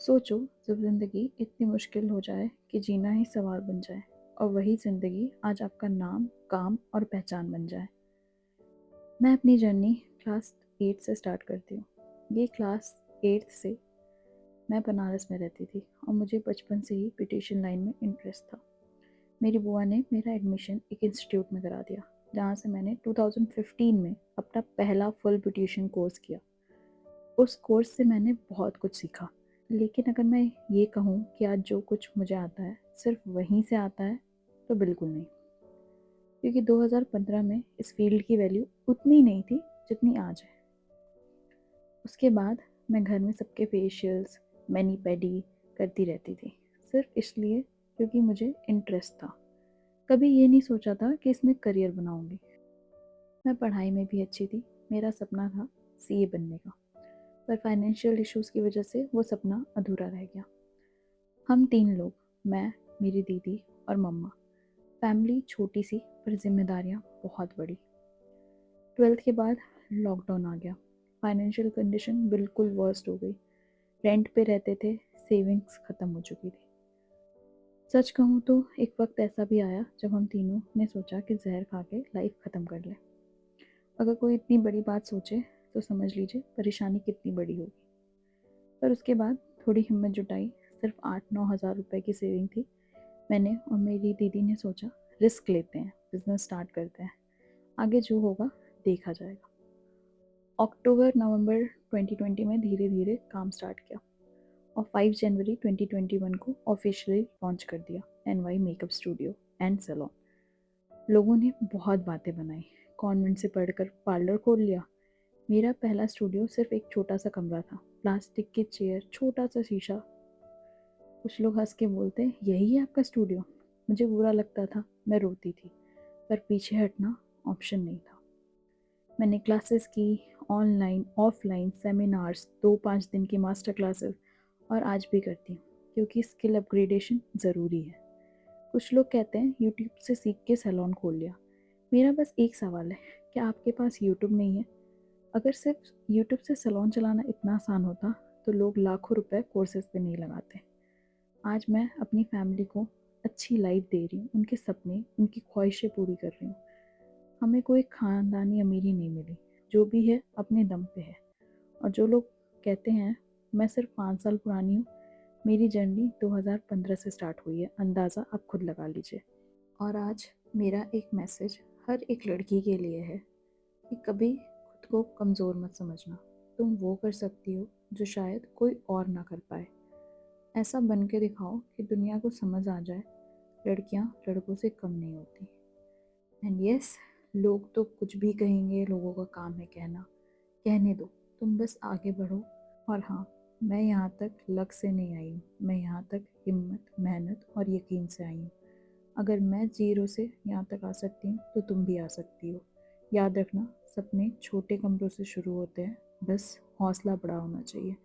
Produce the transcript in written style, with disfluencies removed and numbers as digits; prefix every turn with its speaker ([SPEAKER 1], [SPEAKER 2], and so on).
[SPEAKER 1] सोचो, जब ज़िंदगी इतनी मुश्किल हो जाए कि जीना ही सवाल बन जाए और वही ज़िंदगी आज आपका नाम, काम और पहचान बन जाए। मैं अपनी जर्नी क्लास 8 से स्टार्ट करती हूँ। ये क्लास 8 से मैं बनारस में रहती थी और मुझे बचपन से ही ब्यूटिशियन लाइन में इंटरेस्ट था। मेरी बुआ ने मेरा एडमिशन एक इंस्टीट्यूट में करा दिया, जहाँ से मैंने 2015 में अपना पहला फुल ब्यूटिशियन कोर्स किया। उस कोर्स से मैंने बहुत कुछ सीखा। लेकिन अगर मैं ये कहूँ कि आज जो कुछ मुझे आता है सिर्फ वहीं से आता है, तो बिल्कुल नहीं। क्योंकि 2015 में इस फील्ड की वैल्यू उतनी नहीं थी जितनी आज है। उसके बाद मैं घर में सबके फेशियल्स, मैनी पेडी करती रहती थी, सिर्फ इसलिए क्योंकि मुझे इंटरेस्ट था। कभी ये नहीं सोचा था कि इसमें करियर बनाऊंगी। मैं पढ़ाई में भी अच्छी थी, मेरा सपना था सीए बनने का, पर फाइनेंशियल इश्यूज़ की वजह से वो सपना अधूरा रह गया। हम 3 लोग, मैं, मेरी दीदी और मम्मा। फैमिली छोटी सी पर जिम्मेदारियाँ बहुत बड़ी। 12th के बाद लॉकडाउन आ गया। फाइनेंशियल कंडीशन बिल्कुल वर्स्ट हो गई। रेंट पे रहते थे, सेविंग्स ख़त्म हो चुकी थी। सच कहूँ तो एक वक्त ऐसा भी आया जब हम तीनों ने सोचा कि जहर खा के लाइफ ख़त्म कर ले। अगर कोई इतनी बड़ी बात सोचे तो समझ लीजिए परेशानी कितनी बड़ी होगी। पर उसके बाद थोड़ी हिम्मत जुटाई। सिर्फ 8-9 हज़ार रुपए की सेविंग थी। मैंने और मेरी दीदी ने सोचा, रिस्क लेते हैं, बिजनेस स्टार्ट करते हैं, आगे जो होगा देखा जाएगा। अक्टूबर नवंबर 2020 में धीरे धीरे काम स्टार्ट किया और 5 जनवरी 2021 को ऑफिशियली लॉन्च कर दिया NY makeup studio and salon. लोगों ने बहुत बातें बनाई, कॉन्वेंट से पढ़कर पार्लर खोल लिया। मेरा पहला स्टूडियो सिर्फ एक छोटा सा कमरा था, प्लास्टिक की चेयर, छोटा सा शीशा। कुछ लोग हंस के बोलते, यही है आपका स्टूडियो? मुझे बुरा लगता था, मैं रोती थी, पर पीछे हटना ऑप्शन नहीं था। मैंने क्लासेस की, ऑनलाइन ऑफलाइन सेमिनार्स, 2-5 दिन की मास्टर क्लासेस, और आज भी करती हूँ क्योंकि स्किल अपग्रेडेशन ज़रूरी है। कुछ लोग कहते हैं यूट्यूब से सीख के सैलून खोल लिया। मेरा बस एक सवाल है, क्या आपके पास यूट्यूब नहीं है? अगर सिर्फ यूट्यूब से सैलून चलाना इतना आसान होता तो लोग लाखों रुपए कोर्सेज पे नहीं लगाते। आज मैं अपनी फैमिली को अच्छी लाइफ दे रही हूँ, उनके सपने, उनकी ख्वाहिशें पूरी कर रही हूँ। हमें कोई खानदानी अमीरी नहीं मिली, जो भी है अपने दम पे है। और जो लोग कहते हैं मैं सिर्फ 5 साल पुरानी हूँ, मेरी जर्नी 2015 से स्टार्ट हुई है, अंदाज़ा आप खुद लगा लीजिए। और आज मेरा एक मैसेज हर एक लड़की के लिए है कि कभी खुद को कमज़ोर मत समझना। तुम वो कर सकती हो जो शायद कोई और ना कर पाए। ऐसा बन के दिखाओ कि दुनिया को समझ आ जाए, लड़कियां लड़कों से कम नहीं होती। एंड यस, लोग तो कुछ भी कहेंगे, लोगों का काम है कहना, कहने दो, तुम बस आगे बढ़ो। और हाँ, मैं यहाँ तक लक से नहीं आई हूँ, मैं यहाँ तक हिम्मत, मेहनत और यकीन से आई हूँ। अगर मैं जीरो से यहाँ तक आ सकती हूँ तो तुम भी आ सकती हो। याद रखना, सपने छोटे कमरों से शुरू होते हैं, बस हौसला बड़ा होना चाहिए।